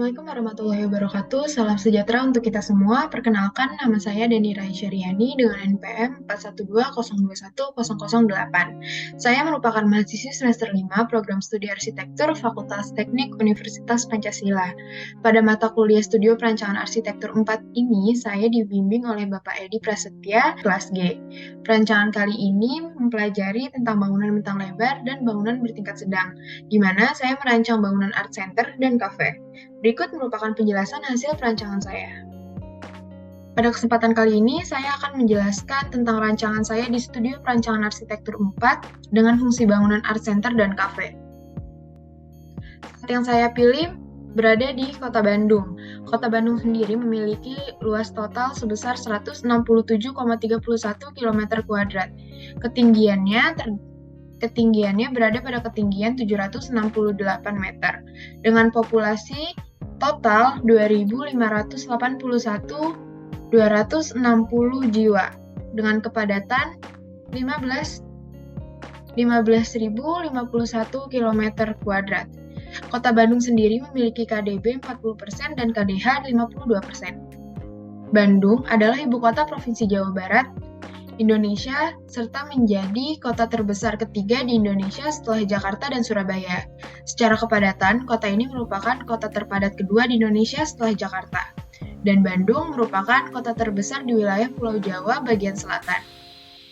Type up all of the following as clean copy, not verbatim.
Assalamualaikum warahmatullahi wabarakatuh. Salam sejahtera untuk kita semua. Perkenalkan, nama saya Deni Raisyariani dengan NPM 412021008. Saya merupakan mahasiswi semester 5 Program Studi Arsitektur Fakultas Teknik Universitas Pancasila. Pada mata kuliah Studio Perancangan Arsitektur 4 ini, saya dibimbing oleh Bapak Edi Prasetya, kelas G. Perancangan kali ini mempelajari tentang bangunan bentang lebar dan bangunan bertingkat sedang, di mana saya merancang bangunan art center dan kafe. Berikut merupakan penjelasan hasil perancangan saya. Pada kesempatan kali ini, saya akan menjelaskan tentang rancangan saya di Studio Perancangan Arsitektur 4 dengan fungsi bangunan art center dan kafe. Tempat yang saya pilih berada di Kota Bandung. Kota Bandung sendiri memiliki luas total sebesar 167,31 km². Ketinggiannya berada pada ketinggian 768 meter, dengan populasi total 2.581.260 jiwa, dengan kepadatan 15.051 km². Kota Bandung sendiri memiliki KDB 40% dan KDH 52%. Bandung adalah ibu kota Provinsi Jawa Barat, Indonesia, serta menjadi kota terbesar ketiga di Indonesia setelah Jakarta dan Surabaya. Secara kepadatan, kota ini merupakan kota terpadat kedua di Indonesia setelah Jakarta. Dan Bandung merupakan kota terbesar di wilayah Pulau Jawa bagian selatan.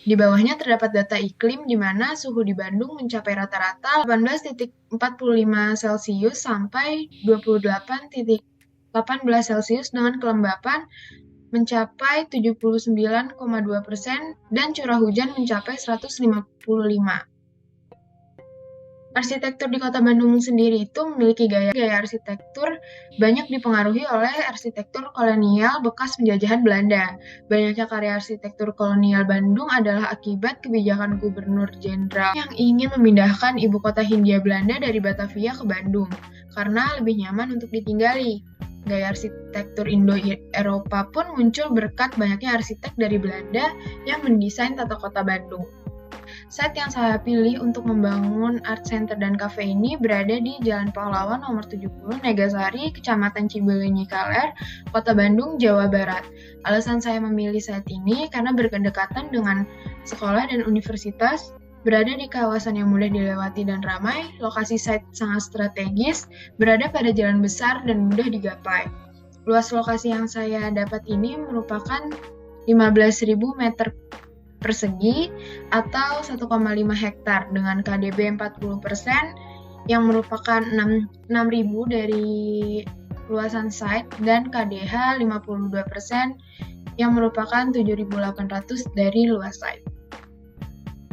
Di bawahnya terdapat data iklim di mana suhu di Bandung mencapai rata-rata 18,45 Celcius sampai 28,18 Celcius dengan kelembapan mencapai 79,2% dan curah hujan mencapai 155. Arsitektur di Kota Bandung sendiri itu memiliki gaya arsitektur banyak dipengaruhi oleh arsitektur kolonial bekas penjajahan Belanda. Banyaknya karya arsitektur kolonial Bandung adalah akibat kebijakan Gubernur Jenderal yang ingin memindahkan ibu kota Hindia Belanda dari Batavia ke Bandung karena lebih nyaman untuk ditinggali. Gaya arsitektur Indo-Eropa pun muncul berkat banyaknya arsitek dari Belanda yang mendesain tata kota Bandung. Site yang saya pilih untuk membangun art center dan cafe ini berada di Jalan Pahlawan nomor 70, Negasari, Kecamatan Cibelenyi Kaler, Kota Bandung, Jawa Barat. Alasan saya memilih site ini karena berdekatan dengan sekolah dan universitas, berada di kawasan yang mudah dilewati dan ramai, lokasi site sangat strategis, berada pada jalan besar dan mudah digapai. Luas lokasi yang saya dapat ini merupakan 15.000 meter persegi atau 1,5 hektar dengan KDB 40% yang merupakan 6.000 dari luasan site dan KDH 52% yang merupakan 7.800 dari luas site.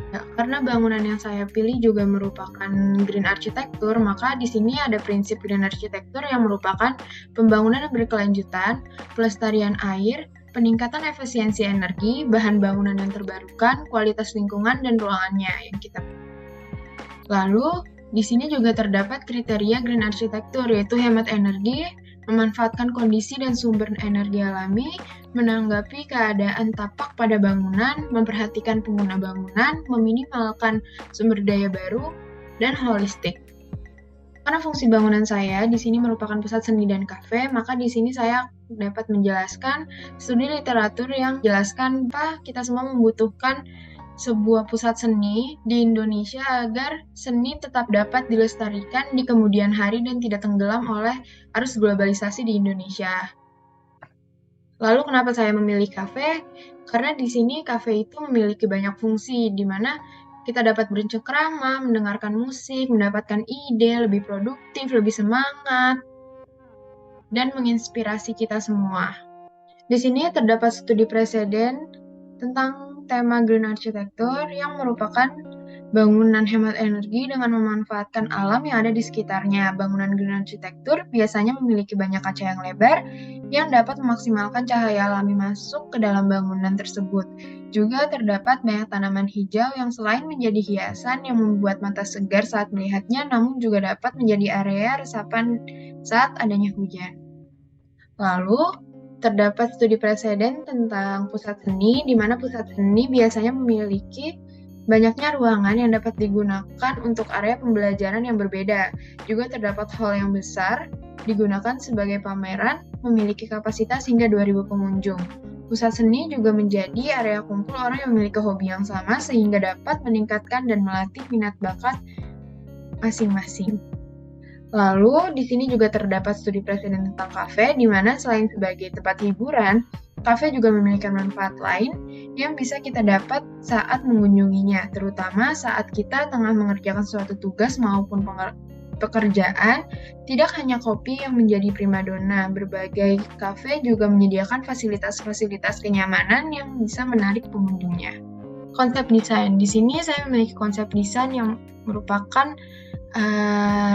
Ya, karena bangunan yang saya pilih juga merupakan green architecture, maka di sini ada prinsip green architecture yang merupakan pembangunan yang berkelanjutan, pelestarian air, peningkatan efisiensi energi, bahan bangunan yang terbarukan, kualitas lingkungan dan ruangannya yang kita. Lalu, di sini juga terdapat kriteria green architecture, yaitu hemat energi, memanfaatkan kondisi dan sumber energi alami, menanggapi keadaan tapak pada bangunan, memperhatikan pengguna bangunan, meminimalkan sumber daya baru, dan holistik. Karena fungsi bangunan saya di sini merupakan pusat seni dan kafe, maka di sini saya dapat menjelaskan studi literatur yang menjelaskan bahwa kita semua membutuhkan sebuah pusat seni di Indonesia agar seni tetap dapat dilestarikan di kemudian hari dan tidak tenggelam oleh arus globalisasi di Indonesia. Lalu kenapa saya memilih kafe? Karena di sini kafe itu memiliki banyak fungsi, di mana kita dapat bercengkrama, mendengarkan musik, mendapatkan ide, lebih produktif, lebih semangat, dan menginspirasi kita semua. Di sini terdapat studi preseden tentang tema green architecture yang merupakan bangunan hemat energi dengan memanfaatkan alam yang ada di sekitarnya. Bangunan green architecture biasanya memiliki banyak kaca yang lebar yang dapat memaksimalkan cahaya alami masuk ke dalam bangunan tersebut. Juga terdapat banyak tanaman hijau yang selain menjadi hiasan yang membuat mata segar saat melihatnya, namun juga dapat menjadi area resapan saat adanya hujan. Lalu, terdapat studi preseden tentang pusat seni, di mana pusat seni biasanya memiliki banyaknya ruangan yang dapat digunakan untuk area pembelajaran yang berbeda. Juga terdapat hall yang besar digunakan sebagai pameran, memiliki kapasitas hingga 2.000 pengunjung. Pusat seni juga menjadi area kumpul orang yang memiliki hobi yang sama sehingga dapat meningkatkan dan melatih minat bakat masing-masing. Lalu, di sini juga terdapat studi presiden tentang kafe, di mana selain sebagai tempat hiburan, kafe juga memiliki manfaat lain yang bisa kita dapat saat mengunjunginya, terutama saat kita tengah mengerjakan suatu tugas maupun pekerjaan. Tidak hanya kopi yang menjadi primadona, berbagai kafe juga menyediakan fasilitas-fasilitas kenyamanan yang bisa menarik pengunjungnya. Konsep desain. Di sini saya memiliki konsep desain yang merupakan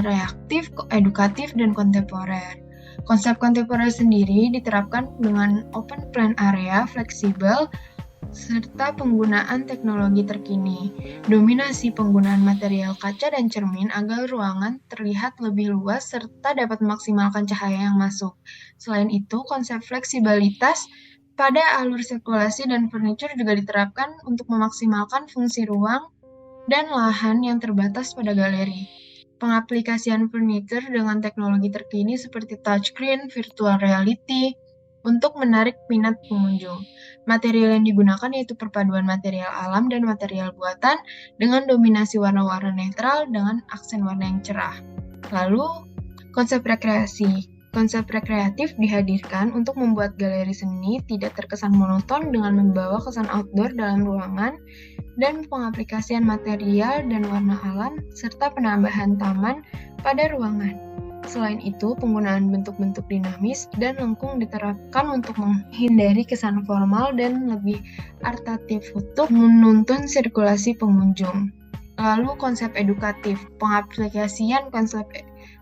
reaktif, edukatif, dan kontemporer. Konsep kontemporer sendiri diterapkan dengan open plan area, fleksibel, serta penggunaan teknologi terkini. Dominasi penggunaan material kaca dan cermin agar ruangan terlihat lebih luas serta dapat memaksimalkan cahaya yang masuk. Selain itu, konsep fleksibilitas pada alur sirkulasi dan furniture juga diterapkan untuk memaksimalkan fungsi ruang dan lahan yang terbatas pada galeri. Pengaplikasian furniture dengan teknologi terkini seperti touchscreen, virtual reality, untuk menarik minat pengunjung. Material yang digunakan yaitu perpaduan material alam dan material buatan dengan dominasi warna-warna netral dengan aksen warna yang cerah. Lalu, konsep rekreasi. Konsep rekreatif dihadirkan untuk membuat galeri seni tidak terkesan monoton dengan membawa kesan outdoor dalam ruangan dan pengaplikasian material dan warna alam serta penambahan taman pada ruangan. Selain itu, penggunaan bentuk-bentuk dinamis dan lengkung diterapkan untuk menghindari kesan formal dan lebih artatif untuk menuntun sirkulasi pengunjung. Lalu konsep edukatif, pengaplikasian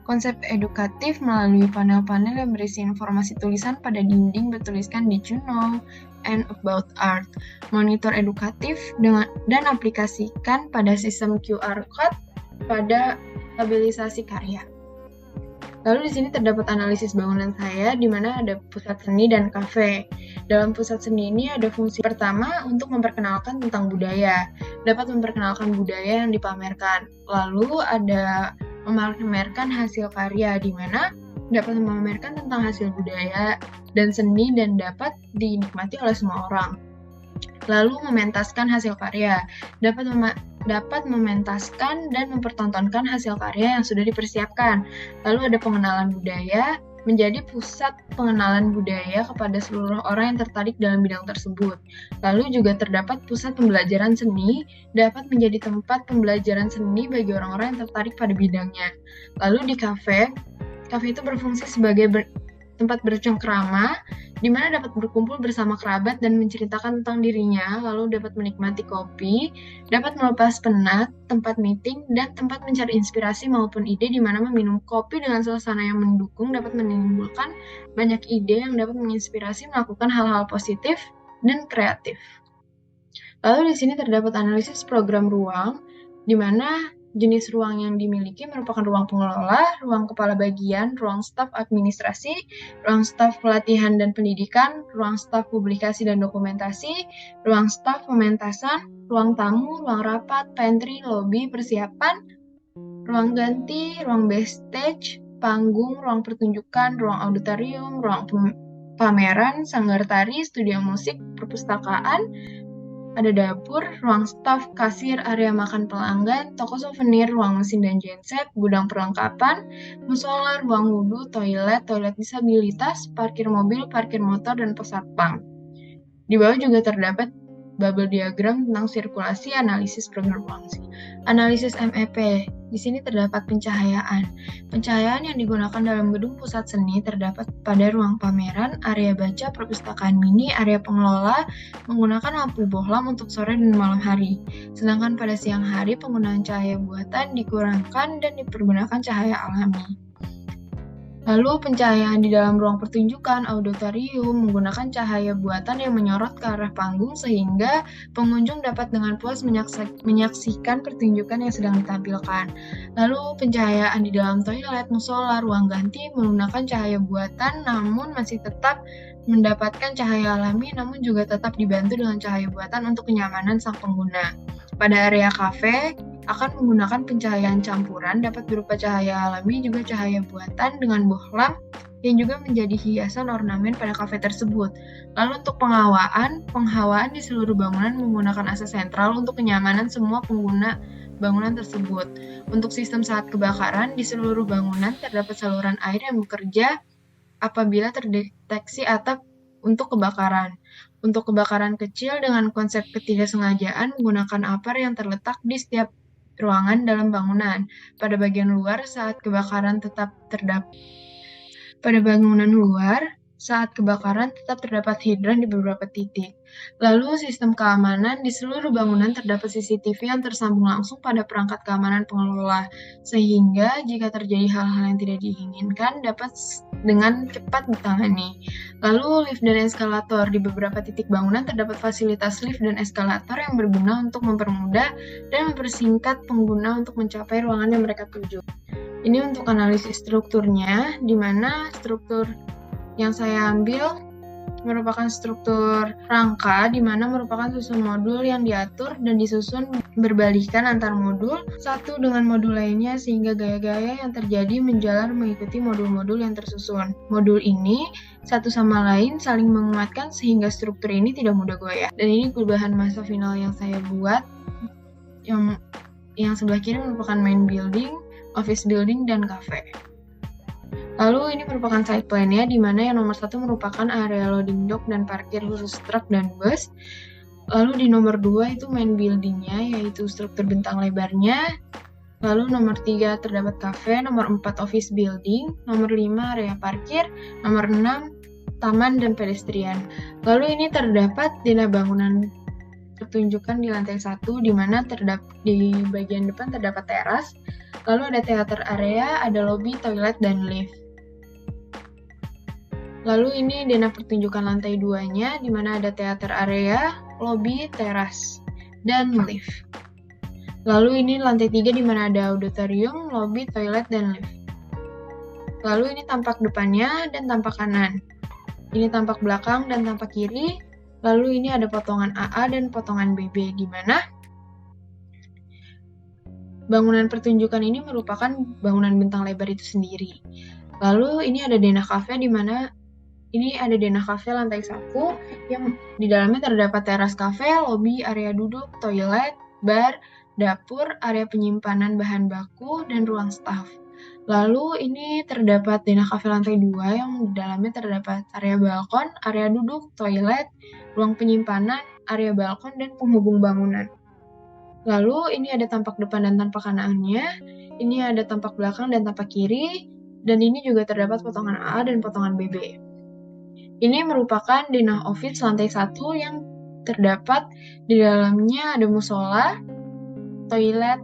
konsep edukatif melalui panel-panel yang berisi informasi tulisan pada dinding bertuliskan "Did you know?" and "About art". Monitor edukatif dan aplikasikan pada sistem QR Code pada stabilisasi karya. Lalu di sini terdapat analisis bangunan saya, di mana ada pusat seni dan kafe. Dalam pusat seni ini ada fungsi pertama untuk memperkenalkan tentang budaya, dapat memperkenalkan budaya yang dipamerkan. Lalu ada memamerkan hasil karya, di mana dapat memamerkan tentang hasil budaya dan seni dan dapat dinikmati oleh semua orang. Lalu mementaskan hasil karya, dapat mementaskan dan mempertontonkan hasil karya yang sudah dipersiapkan. Lalu ada pengenalan budaya, menjadi pusat pengenalan budaya kepada seluruh orang yang tertarik dalam bidang tersebut. Lalu juga terdapat pusat pembelajaran seni, dapat menjadi tempat pembelajaran seni bagi orang-orang yang tertarik pada bidangnya. Lalu di kafe itu berfungsi sebagai tempat bercengkrama, di mana dapat berkumpul bersama kerabat dan menceritakan tentang dirinya, lalu dapat menikmati kopi, dapat melepas penat, tempat meeting, dan tempat mencari inspirasi maupun ide, di mana meminum kopi dengan suasana yang mendukung dapat menimbulkan banyak ide yang dapat menginspirasi melakukan hal-hal positif dan kreatif. Lalu di sini terdapat analisis program ruang, di mana jenis ruang yang dimiliki merupakan ruang pengelola, ruang kepala bagian, ruang staf administrasi, ruang staf pelatihan dan pendidikan, ruang staf publikasi dan dokumentasi, ruang staf pementasan, ruang tamu, ruang rapat, pantry, lobi, persiapan, ruang ganti, ruang backstage, panggung, ruang pertunjukan, ruang auditorium, ruang pameran, sanggar tari, studio musik, perpustakaan, ada dapur, ruang staf, kasir, area makan pelanggan, toko souvenir, ruang mesin dan genset, gudang perlengkapan, musola, ruang wudhu, toilet disabilitas, parkir mobil, parkir motor, dan pos satpam. Di bawah juga terdapat bubble diagram tentang sirkulasi analisis program ruang. Analisis MEP. Di sini terdapat pencahayaan. Pencahayaan yang digunakan dalam gedung pusat seni terdapat pada ruang pameran, area baca, perpustakaan mini, area pengelola, menggunakan lampu bohlam untuk sore dan malam hari. Sedangkan pada siang hari penggunaan cahaya buatan dikurangkan dan dipergunakan cahaya alami. Lalu pencahayaan di dalam ruang pertunjukan, auditorium, menggunakan cahaya buatan yang menyorot ke arah panggung sehingga pengunjung dapat dengan puas menyaksikan pertunjukan yang sedang ditampilkan. Lalu pencahayaan di dalam toilet, musola, ruang ganti menggunakan cahaya buatan namun masih tetap mendapatkan cahaya alami namun juga tetap dibantu dengan cahaya buatan untuk kenyamanan sang pengguna. Pada area kafe, akan menggunakan pencahayaan campuran, dapat berupa cahaya alami juga cahaya buatan dengan bohlam yang juga menjadi hiasan ornamen pada kafe tersebut. Lalu untuk penghawaan di seluruh bangunan menggunakan AC sentral untuk kenyamanan semua pengguna bangunan tersebut. Untuk sistem saat kebakaran, di seluruh bangunan terdapat saluran air yang bekerja apabila terdeteksi atap untuk kebakaran. Untuk kebakaran kecil dengan konsep ketidaksengajaan menggunakan apar yang terletak di setiap ruangan dalam bangunan. Pada bagian luar saat kebakaran tetap terdapat hidran di beberapa titik. Lalu sistem keamanan di seluruh bangunan terdapat CCTV yang tersambung langsung pada perangkat keamanan pengelola, sehingga jika terjadi hal-hal yang tidak diinginkan dapat dengan cepat ditangani. Lalu lift dan eskalator di beberapa titik bangunan terdapat fasilitas lift dan eskalator yang berguna untuk mempermudah dan mempersingkat pengguna untuk mencapai ruangan yang mereka tuju. Ini untuk analisis strukturnya, di mana struktur yang saya ambil merupakan struktur rangka, di mana merupakan susun modul yang diatur dan disusun berbalikan antar modul satu dengan modul lainnya sehingga gaya-gaya yang terjadi menjalar mengikuti modul-modul yang tersusun. Modul ini satu sama lain saling menguatkan sehingga struktur ini tidak mudah goyah. Dan ini perubahan masa final yang saya buat. Yang sebelah kiri merupakan main building, office building, dan cafe. Lalu ini merupakan side plan-nya, di mana yang nomor 1 merupakan area loading dock dan parkir khusus truk dan bus. Lalu di nomor 2 itu main building-nya, yaitu struktur bentang lebarnya. Lalu nomor 3 terdapat cafe, nomor 4 office building, nomor 5 area parkir, nomor 6 taman dan pedestrian. Lalu ini terdapat zona bangunan pertunjukan di lantai 1, di mana di bagian depan terdapat teras. Lalu ada teater area, ada lobby, toilet, dan lift. Lalu ini denah pertunjukan lantai 2-nya, di mana ada teater area, lobby, teras, dan lift. Lalu ini lantai 3, di mana ada auditorium, lobby, toilet, dan lift. Lalu ini tampak depannya dan tampak kanan. Ini tampak belakang dan tampak kiri. Lalu ini ada potongan AA dan potongan BB, di mana bangunan pertunjukan ini merupakan bangunan bentang lebar itu sendiri. Lalu ini ada denah cafe, di mana ini ada denah cafe lantai 1 yang di dalamnya terdapat teras cafe, lobby, area duduk, toilet, bar, dapur, area penyimpanan bahan baku, dan ruang staf. Lalu ini terdapat denah cafe lantai 2 yang di dalamnya terdapat area balkon, area duduk, toilet, ruang penyimpanan, area balkon, dan penghubung bangunan. Lalu ini ada tampak depan dan tampak kanannya, ini ada tampak belakang dan tampak kiri, dan ini juga terdapat potongan AA dan potongan BB. Ini merupakan denah office lantai 1 yang terdapat di dalamnya ada musola, toilet,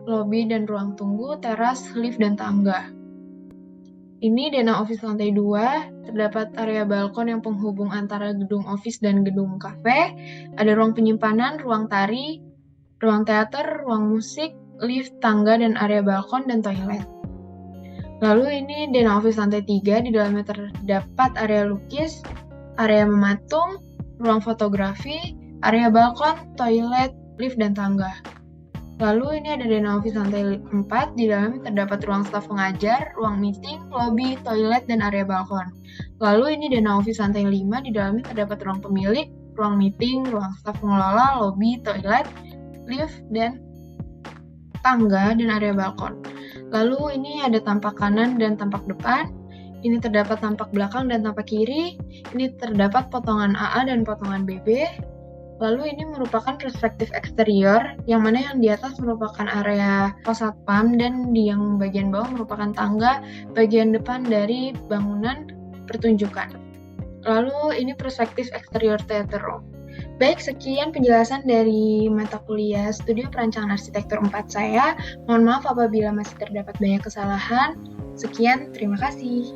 lobby dan ruang tunggu, teras, lift, dan tangga. Ini denah office lantai 2, terdapat area balkon yang penghubung antara gedung office dan gedung kafe, ada ruang penyimpanan, ruang tari, ruang teater, ruang musik, lift, tangga, dan area balkon dan toilet. Lalu ini denah office lantai 3, di dalamnya terdapat area lukis, area mematung, ruang fotografi, area balkon, toilet, lift, dan tangga. Lalu ini ada denah office lantai 4, di dalamnya terdapat ruang staf pengajar, ruang meeting, lobby, toilet, dan area balkon. Lalu ini denah office lantai 5, di dalamnya terdapat ruang pemilik, ruang meeting, ruang staf pengelola, lobby, toilet, lift, dan tangga, dan area balkon. Lalu ini ada tampak kanan dan tampak depan, ini terdapat tampak belakang dan tampak kiri, ini terdapat potongan AA dan potongan BB. Lalu ini merupakan perspektif eksterior, yang mana yang di atas merupakan area pos satpam dan di yang bagian bawah merupakan tangga bagian depan dari bangunan pertunjukan. Lalu ini perspektif eksterior theater room. Baik, sekian penjelasan dari mata kuliah Studio Perancangan Arsitektur 4 saya. Mohon maaf apabila masih terdapat banyak kesalahan. Sekian, terima kasih.